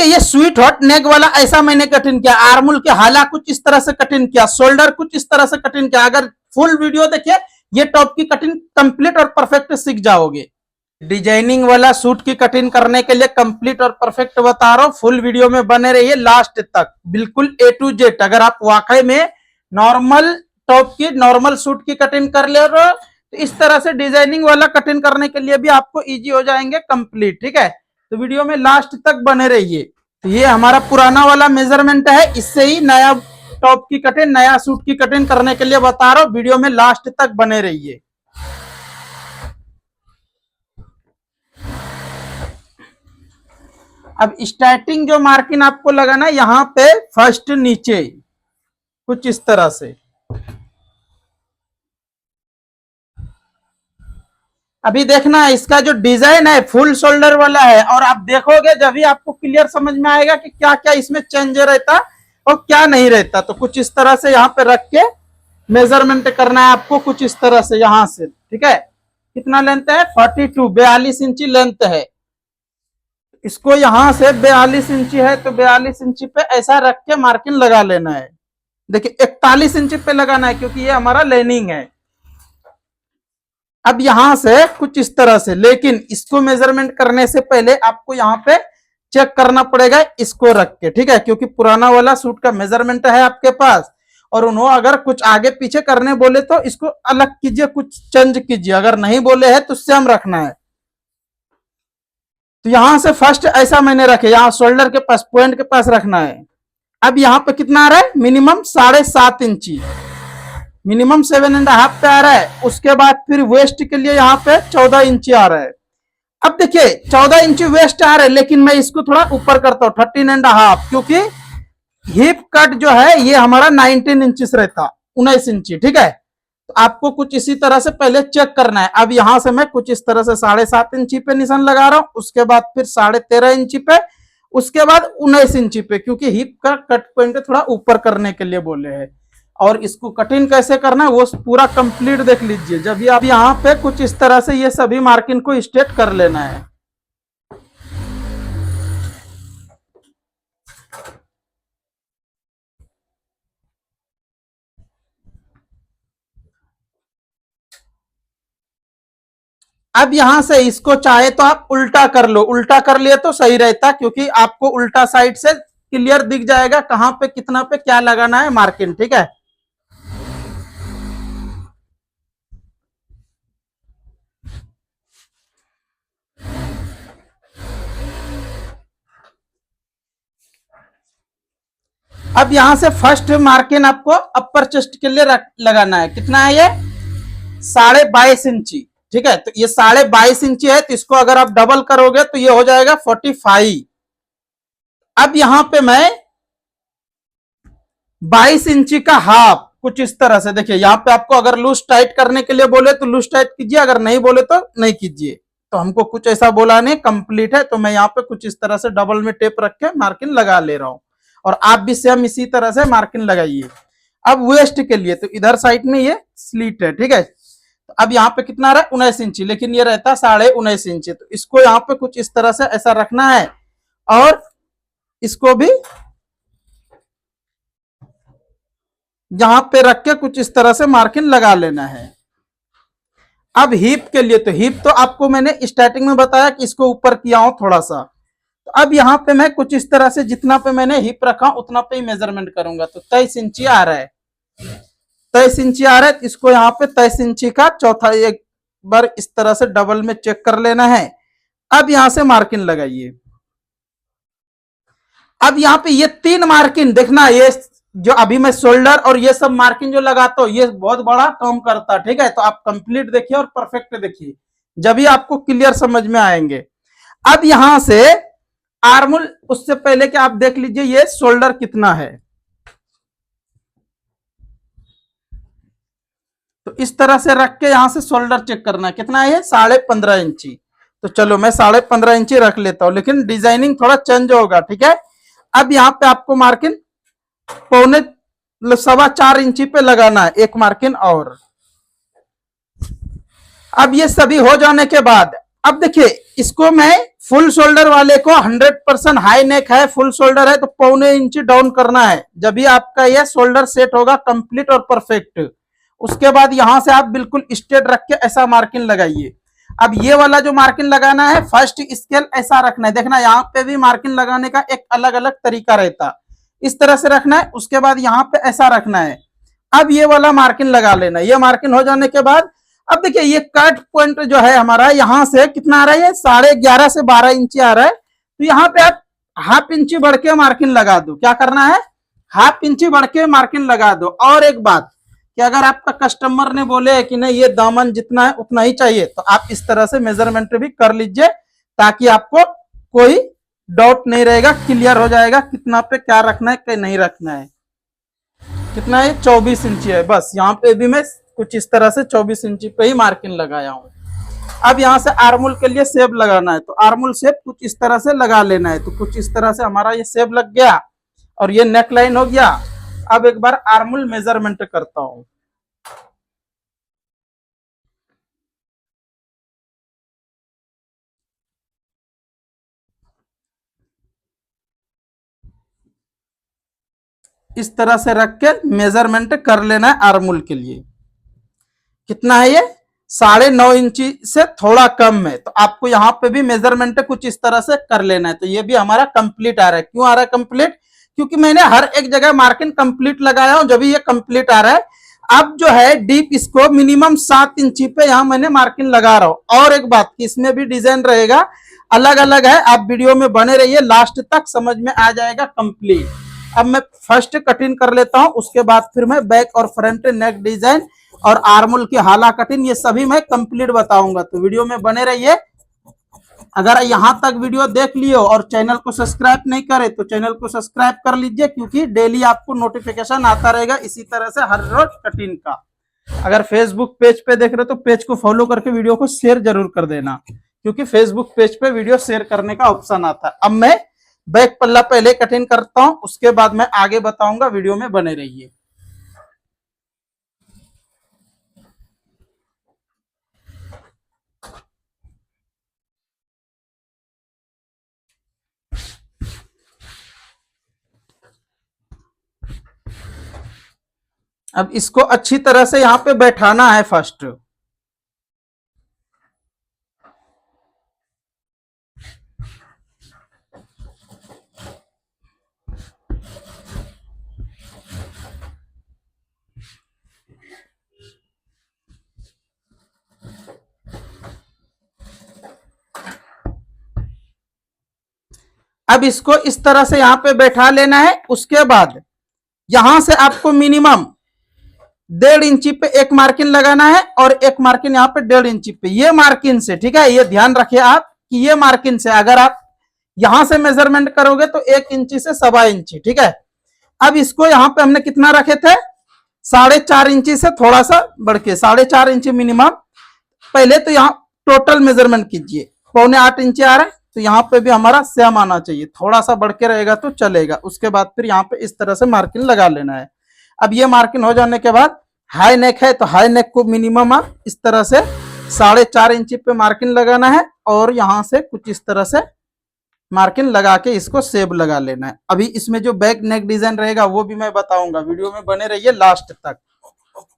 देखिए ये sweet hot नेक वाला ऐसा मैंने कटिंग किया, आर्मुल के हाला कुछ इस तरह से कटिंग किया, शोल्डर कुछ इस तरह से कटिंग किया। अगर फुल वीडियो देखिए ये टॉप की कटिंग कंप्लीट और परफेक्ट सीख जाओगे। डिजाइनिंग वाला सूट की कटिंग करने के लिए कंप्लीट और परफेक्ट बता रहा हूं, फुल वीडियो में बने रहिए लास्ट तक, बिल्कुल A to Z। अगर आप वाकई में नॉर्मल टॉप की नॉर्मल सूट की कटिंग कर ले रहे हो तो इस तरह से डिजाइनिंग वाला कटिंग करने के लिए भी आपको इजी हो जाएंगे कंप्लीट, ठीक है। तो वीडियो में लास्ट तक बने रहिए। तो ये हमारा पुराना वाला मेजरमेंट है, इससे ही नया टॉप की कटिंग नया सूट की कटिंग करने के लिए बता रहा हूं, वीडियो में लास्ट तक बने रहिए। अब स्टार्टिंग जो मार्किंग आपको लगाना है यहां पे फर्स्ट नीचे कुछ इस तरह से। अभी देखना इसका जो डिजाइन है फुल शोल्डर वाला है, और आप देखोगे जब भी आपको क्लियर समझ में आएगा कि क्या क्या इसमें चेंज रहता और क्या नहीं रहता। तो कुछ इस तरह से यहाँ पे रख के मेजरमेंट करना है आपको, कुछ इस तरह से यहां से, ठीक है। कितना लेंथ है 42 इंची लेंथ है। इसको यहां से 42 इंची है तो 42 इंची पे ऐसा रख के मार्किंग लगा लेना है। देखिए 41 इंची पे लगाना है क्योंकि ये हमारा लाइनिंग है। अब यहां से कुछ इस तरह से, लेकिन इसको मेजरमेंट करने से पहले आपको यहां पे चेक करना पड़ेगा इसको रख के, ठीक है, क्योंकि पुराना वाला सूट का मेजरमेंट है आपके पास और उन्होंने अगर कुछ आगे पीछे करने बोले तो इसको अलग कीजिए, कुछ चेंज कीजिए, अगर नहीं बोले है तो सेम रखना है। तो यहां से फर्स्ट ऐसा मैंने रखे, यहां शोल्डर के पास पॉइंट के पास रखना है। अब यहां पे कितना आ रहा है मिनिमम 7.5 इंची, मिनिमम 7.5 पे आ रहा है। उसके बाद फिर वेस्ट के लिए यहाँ पे 14 इंची आ रहा है। अब देखिए 14 इंची वेस्ट आ रहा है, लेकिन मैं इसको थोड़ा ऊपर करता हूँ 13.5, क्योंकि हिप कट जो है ये हमारा 19 इंचेस रहता, 19 इंची, ठीक है। तो आपको कुछ इसी तरह से पहले चेक करना है। अब यहां से मैं कुछ इस तरह से 7.5 इंची पे निशान लगा रहा हूं, उसके बाद फिर 13.5 इंची पे, उसके बाद 19 इंची पे, क्योंकि हिप का कट पॉइंट थोड़ा ऊपर करने के लिए बोले हैं। और इसको कटिंग कैसे करना है वो पूरा कंप्लीट देख लीजिए। जब भी आप यहाँ पे कुछ इस तरह से ये सभी मार्किंग को स्ट्रेट कर लेना है। अब यहां से इसको चाहे तो आप उल्टा कर लो, उल्टा कर लिए तो सही रहता, क्योंकि आपको उल्टा साइड से क्लियर दिख जाएगा कहां पे कितना पे क्या लगाना है मार्किंग, ठीक है। अब यहां से फर्स्ट मार्किंग आपको अपर चेस्ट के लिए लगाना है। कितना है ये 22.5 इंची, ठीक है। तो ये 22.5 इंची है, तो इसको अगर आप डबल करोगे तो ये हो जाएगा 45। अब यहां पे मैं 22 इंची का हाफ कुछ इस तरह से, देखिए यहाँ पे आपको अगर लूज टाइट करने के लिए बोले तो लूज टाइट कीजिए, अगर नहीं बोले तो नहीं कीजिए। तो हमको कुछ ऐसा बोला नहीं, कंप्लीट है, तो मैं यहाँ पे कुछ इस तरह से डबल में टेप रख के मार्किंग लगा ले रहा हूं, और आप भी सेम इसी तरह से मार्किंग लगाइए। अब वेस्ट के लिए तो इधर साइड में ये स्लीट है, ठीक है। तो अब यहाँ पे कितना रहा 19 इंची, लेकिन ये रहता 19.5 इंची। तो इसको यहाँ पे कुछ इस तरह से ऐसा रखना है, और इसको भी यहां पे रख के कुछ इस तरह से मार्किंग लगा लेना है। अब हिप के लिए, तो हिप तो आपको मैंने स्टार्टिंग में बताया कि इसको ऊपर किया हूं थोड़ा सा। तो अब यहाँ पे मैं कुछ इस तरह से जितना पे मैंने हिप रखा उतना पे ही मेजरमेंट करूंगा। तो 23 इंची आ रहा है, 23 इंची आ रहा है। इसको यहाँ पे 23 इंची का चौथा एक बार इस तरह से डबल में चेक कर लेना है। अब यहां से मार्किंग लगाइए। अब यहाँ पे ये 3 मार्किंग देखना, ये जो अभी मैं शोल्डर और ये सब मार्किंग जो लगाता हूं ये बहुत बड़ा काम करता, ठीक है। तो आप कंप्लीट देखिए और परफेक्ट देखिए, जब भी आपको क्लियर समझ में आएंगे। अब यहां से आर्मुल, उससे पहले कि आप देख लीजिए ये शोल्डर कितना है। तो इस तरह से रख के यहां से शोल्डर चेक करना है, कितना है ये 15.5 इंची। तो चलो मैं 15.5 इंची रख लेता हूं, लेकिन डिजाइनिंग थोड़ा चेंज होगा, ठीक है। अब यहाँ पे आपको मार्किंग 4.25 इंची पे लगाना है, एक मार्किंग और। अब ये सभी हो जाने के बाद अब देखिए इसको मैं फुल शोल्डर वाले को 100% हाई नेक है, फुल शोल्डर है तो 1.25 इंच डाउन करना है, जब भी आपका ये शोल्डर सेट होगा कंप्लीट और परफेक्ट। उसके बाद यहां से आप बिल्कुल स्ट्रेट रख के ऐसा मार्किंग लगाइए। अब ये वाला जो मार्किंग लगाना है, फर्स्ट स्केल ऐसा रखना है, देखना यहाँ पे भी मार्किंग लगाने का एक अलग अलग तरीका रहता, इस तरह से रखना है। उसके बाद यहाँ पे ऐसा रखना है। अब ये वाला मार्किंग लगा लेना। ये मार्किंग हो जाने के बाद अब देखिए ये कट पॉइंट जो है हमारा यहां से कितना आ रहा है, 11.5 से 12 इंच आ रहा है। तो यहाँ पे आप हाफ इंची बढ़ के मार्किंग लगा दो। क्या करना है, हाफ इंची बढ़ के मार्किंग लगा दो। और एक बात कि अगर आपका कस्टमर ने बोले कि नहीं ये दामन जितना है उतना ही चाहिए, तो आप इस तरह से मेजरमेंट भी कर लीजिए, ताकि आपको कोई डाउट नहीं रहेगा, क्लियर हो जाएगा कितना पे क्या रखना है क्या नहीं रखना है। कितना है, 24 इंची है। बस यहाँ पे भी मैं कुछ इस तरह से 24 इंची पे ही मार्किंग लगाया हूँ। अब यहाँ से आर्मोल के लिए शेप लगाना है, तो आर्मोल शेप कुछ इस तरह से लगा लेना है। तो कुछ इस तरह से हमारा ये शेप लग गया और ये नेक लाइन हो गया। अब एक बार आर्मोल मेजरमेंट करता हूं। इस तरह से रख के मेजरमेंट कर लेना है आर्मोल के लिए। कितना है ये, 9.5 इंची से थोड़ा कम है। तो आपको यहाँ पे भी मेजरमेंट कुछ इस तरह से कर लेना है। तो ये भी हमारा कंप्लीट आ रहा है। क्यों आ रहा है कंप्लीट, क्योंकि मैंने हर एक जगह मार्किंग कंप्लीट लगाया हूं, जब भी ये कंप्लीट आ रहा है। अब जो है डीप इसको मिनिमम 7 इंची पे यहाँ मैंने मार्किंग लगा रहा हूं। और एक बात कि इसमें भी डिजाइन रहेगा, अलग अलग है। आप वीडियो में बने रहिए, लास्ट तक समझ में आ जाएगा कंप्लीट। अब मैं फर्स्ट कटिंग कर लेता हूं, उसके बाद फिर मैं बैक और फ्रंट नेक डिजाइन और आर्मोल की हाला कटिंग ये सभी मैं कंप्लीट बताऊंगा। तो वीडियो में बने रहिए। अगर यहां तक वीडियो देख लियो और चैनल को सब्सक्राइब नहीं करे तो चैनल को सब्सक्राइब कर लीजिए, क्योंकि डेली आपको नोटिफिकेशन आता रहेगा इसी तरह से हर रोज कटिंग का। अगर फेसबुक पेज पे देख रहे हो तो पेज को फॉलो करके वीडियो को शेयर जरूर कर देना, क्योंकि फेसबुक पेज पे वीडियो शेयर करने का ऑप्शन आता है। अब मैं बैक पल्ला पहले कटिंग करता हूं, उसके बाद मैं आगे बताऊंगा, वीडियो में बने रहिए। अब इसको अच्छी तरह से यहां पे बैठाना है फर्स्ट। अब इसको इस तरह से यहां पे बैठा लेना है। उसके बाद यहां से आपको मिनिमम 1.5 इंची पे एक मार्किंग लगाना है और एक मार्किंग यहाँ पे 1.5 इंची पे। ये मार्किंग से, ठीक है, ये ध्यान रखिए आप कि ये मार्किंग से अगर आप यहां से मेजरमेंट करोगे तो 1 इंची से 1.25 इंची, ठीक है। अब इसको यहाँ पे हमने कितना रखे थे, 4.5 इंची से थोड़ा सा बढ़ के 4.5 इंची मिनिमम। पहले तो यहाँ टोटल मेजरमेंट कीजिए, 7.25 इंची आ रहा है, तो यहाँ पे भी हमारा सेम आना चाहिए, थोड़ा सा बढ़ के रहेगा तो चलेगा। उसके बाद फिर यहाँ पे इस तरह से मार्किंग लगा लेना है। अब ये मार्किंग हो जाने के बाद हाई नेक है तो हाई नेक को मिनिमम आप इस तरह से 4.5 इंची पे मार्किंग लगाना है और यहां से कुछ इस तरह से मार्किंग लगा के इसको शेप लगा लेना है। अभी इसमें जो बैक नेक डिजाइन रहेगा वो भी मैं बताऊंगा, वीडियो में बने रहिए लास्ट तक।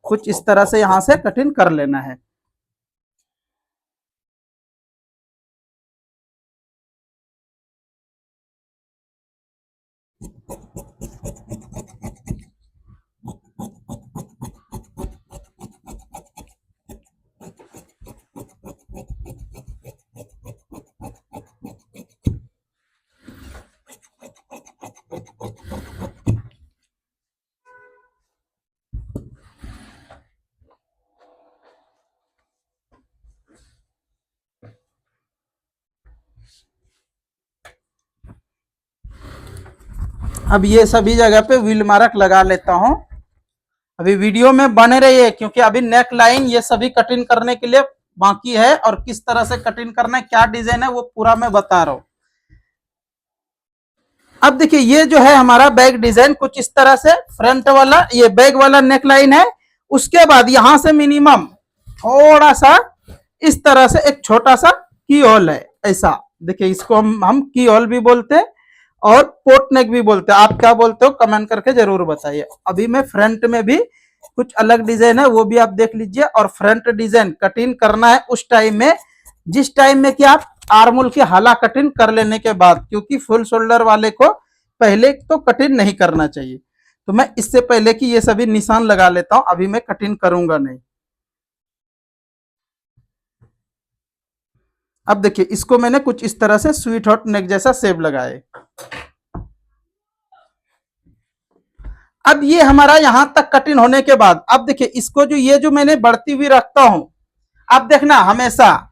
कुछ इस तरह से यहां से कटिंग कर लेना है। अब ये सभी जगह पे व्हील मार्क लगा लेता हूं। अभी वीडियो में बने रहिए, क्योंकि अभी नेक लाइन ये सभी कटिंग करने के लिए बाकी है और किस तरह से कटिंग करना है, क्या डिजाइन है, वो पूरा मैं बता रहा हूं। अब देखिए ये जो है हमारा बैक डिजाइन कुछ इस तरह से, फ्रंट वाला ये बैक वाला नेक लाइन है। उसके बाद यहां से मिनिमम थोड़ा सा इस तरह से एक छोटा सा की होल है, ऐसा देखिए इसको हम की होल भी बोलते हैं और पोट नेक भी बोलते हैं। आप क्या बोलते हो कमेंट करके जरूर बताइए। अभी मैं फ्रंट में भी कुछ अलग डिजाइन है वो भी आप देख लीजिए। और फ्रंट डिजाइन कटिंग करना है उस टाइम में, जिस टाइम में कि आप आर्मोल की हाला कटिंग कर लेने के बाद, क्योंकि फुल शोल्डर वाले को पहले तो कटिंग नहीं करना चाहिए। तो मैं इससे पहले कि ये सभी निशान लगा लेता हूं, अभी मैं कटिंग करूंगा नहीं। अब देखिए इसको मैंने कुछ इस तरह से स्वीट हॉट नेक जैसा शेप लगाए। अब ये हमारा यहां तक कटिंग होने के बाद अब देखिए इसको जो ये जो मैंने बढ़ती हुई रखता हूं, अब देखना हमेशा,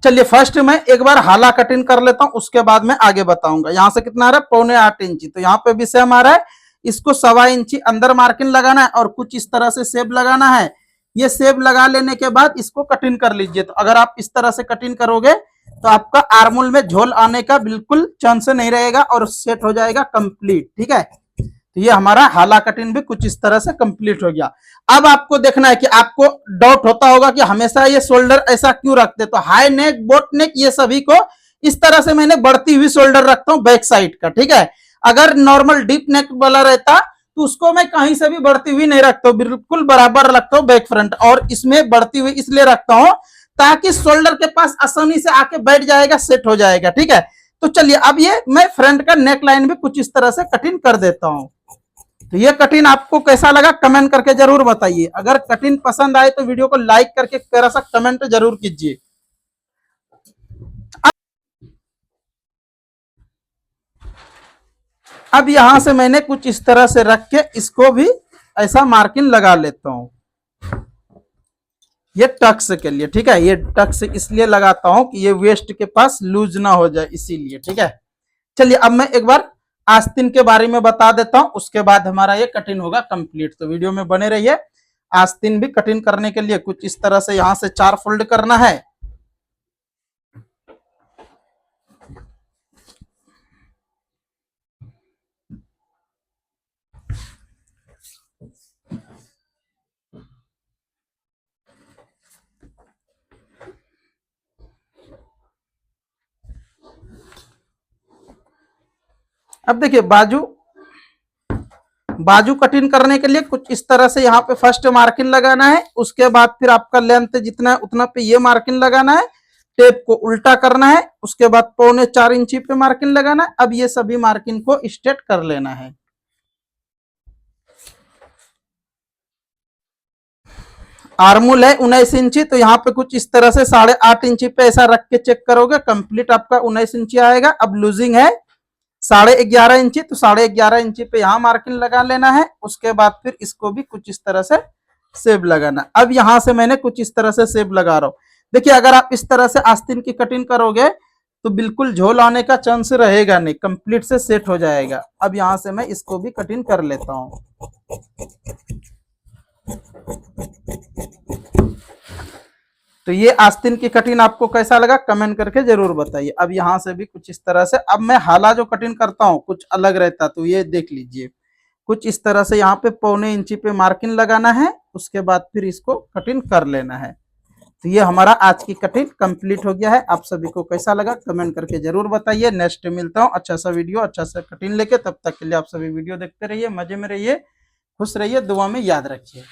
चलिए फर्स्ट मैं एक बार हाला कटिंग कर लेता हूं उसके बाद मैं आगे बताऊंगा। यहां से कितना आ रहा है 7.25 इंची, तो यहाँ पे भी सेम आ रहा है। इसको 1.25 इंची अंदर मार्किंग लगाना है और कुछ इस तरह से शेप लगाना है। ये शेप लगा लेने के बाद इसको कटिंग कर लीजिए। तो अगर आप इस तरह से कटिंग करोगे तो आपका आर्मोल में झोल आने का बिल्कुल चांस नहीं रहेगा और सेट हो जाएगा कंप्लीट। ठीक है, तो ये हमारा हाला कटिंग भी कुछ इस तरह से कंप्लीट हो गया। अब आपको देखना है कि आपको डाउट होता होगा कि हमेशा ये शोल्डर ऐसा क्यों रखते, तो हाई नेक बोट नेक ये सभी को इस तरह से मैंने बढ़ती हुई शोल्डर रखता हूं बैक साइड का। ठीक है, अगर नॉर्मल डीप नेक वाला रहता तो उसको मैं कहीं से भी बढ़ती हुई नहीं रखता हूं, बिल्कुल बराबर रखता हूं बैक फ्रंट। और इसमें बढ़ती हुई इसलिए रखता हूं ताकि शोल्डर के पास आसानी से आके बैठ जाएगा, सेट हो जाएगा। ठीक है, तो चलिए अब ये मैं फ्रंट का नेक लाइन भी कुछ इस तरह से कटिंग कर देता हूं। तो ये कटिंग आपको कैसा लगा कमेंट करके जरूर बताइए। अगर कटिंग पसंद आए तो वीडियो को लाइक करके प्यारा सा कमेंट जरूर कीजिए। अब यहां से मैंने कुछ इस तरह से रख के इसको भी ऐसा मार्किंग लगा लेता हूं, ये टक्स के लिए। ठीक है, ये टक्स इसलिए लगाता हूं कि ये वेस्ट के पास लूज ना हो जाए, इसीलिए। ठीक है, चलिए अब मैं एक बार आस्तीन के बारे में बता देता हूं, उसके बाद हमारा ये कटिंग होगा कंप्लीट। तो वीडियो में बने रहिए। आस्तीन भी कटिंग करने के लिए कुछ इस तरह से यहां से 4 फोल्ड करना है। अब देखिए बाजू कटिंग करने के लिए कुछ इस तरह से यहाँ पे फर्स्ट मार्किंग लगाना है। उसके बाद फिर आपका लेंथ जितना है उतना पे ये मार्किंग लगाना है। टेप को उल्टा करना है, उसके बाद 4.25 इंची पे मार्किंग लगाना है। अब ये सभी मार्किंग को स्ट्रेट कर लेना है। आर्मोल है 19 इंची, तो यहाँ पे कुछ इस तरह से 8.5 इंची पे ऐसा रख के चेक करोगे, कंप्लीट आपका 19 इंची आएगा। अब लूजिंग है 11.5 इंची, तो 11.5 इंची पे यहाँ मार्किंग लगा लेना है। उसके बाद फिर इसको भी कुछ इस तरह से सेब लगाना। अब यहां से मैंने कुछ इस तरह से सेब लगा रहा हूं। देखिए अगर आप इस तरह से आस्तीन की कटिंग करोगे तो बिल्कुल झोल आने का चांस रहेगा नहीं, कंप्लीट से सेट हो जाएगा। अब यहां से मैं इसको भी कटिंग कर लेता हूं। तो ये आस्तीन की कटिंग आपको कैसा लगा कमेंट करके जरूर बताइए। अब यहां से भी कुछ इस तरह से, अब मैं हाला जो कटिंग करता हूं कुछ अलग रहता, तो ये देख लीजिए कुछ इस तरह से यहाँ पे 1.25 इंची पे मार्किंग लगाना है। उसके बाद फिर इसको कटिंग कर लेना है। तो ये हमारा आज की कटिंग कंप्लीट हो गया है। आप सभी को कैसा लगा कमेंट करके जरूर बताइए। नेक्स्ट मिलता हूँ अच्छा सा वीडियो अच्छा सा कटिंग लेके, तब तक के लिए आप सभी वीडियो देखते रहिए, मजे में रहिए, खुश रहिए, दुआ में याद रखिए।